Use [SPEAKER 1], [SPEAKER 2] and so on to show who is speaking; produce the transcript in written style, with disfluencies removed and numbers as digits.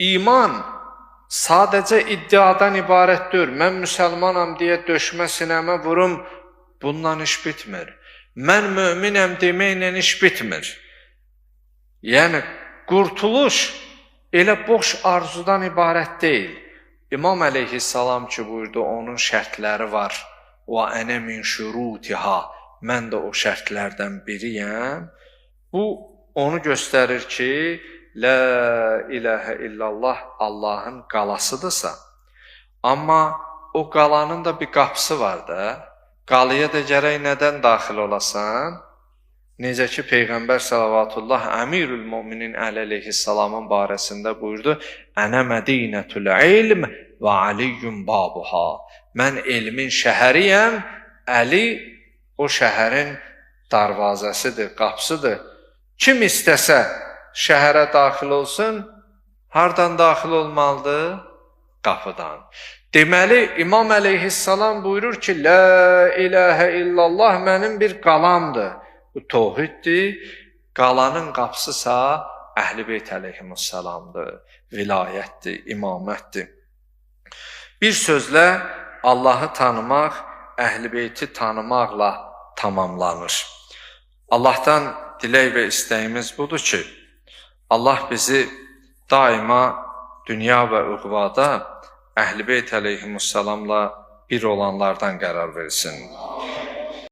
[SPEAKER 1] İman sadəcə iddiadan ibarət deyil. Mən müsəlmanam deyə döşmə sinəmə vurum, bundan iş bitmir. Mən möminəm deməklə iş bitmir. Yəni, qurtuluş elə boş arzudan ibarət deyil. İmam əleyhissalam ki, buyurdu, onun şərtləri var. Və ənə min şurutiha. Mən də o şərtlərdən biriyəm. Bu, onu göstərir ki, La ilahə illallah Allahın qalasıdırsa, amma o qalanın da bir qapısı var da, qalıya da gərək nədən daxil olasan? Necə ki, Peyğəmbər salavatullah Əmirül Müminin əleyhissalamın barəsində buyurdu, Ənə mədinətül ilm və aliyyum babuha. Mən elmin şəhəriyəm, Əli o şəhərin darvazəsidir, qapısıdır. Kim istəsə, şəhərə daxil olsun, hardan daxil olmalıdır? Qapıdan. Deməli, İmam əleyhissalam buyurur ki, La ilahə illallah mənim bir qalamdır. Bu tohiddir. Qalanın qapısısa Əhl-i Beyt əleyhimussalamdır. Vilayətdir, imamətdir. Bir sözlə Allahı tanımaq, Əhl-i Beyti tanımaqla tamamlanır. Allahdan dilək və istəyimiz budur ki, Allah bizi daima dünya və uqvada Əhl-i Beyt əleyhimussalamla bir olanlardan qərar versin.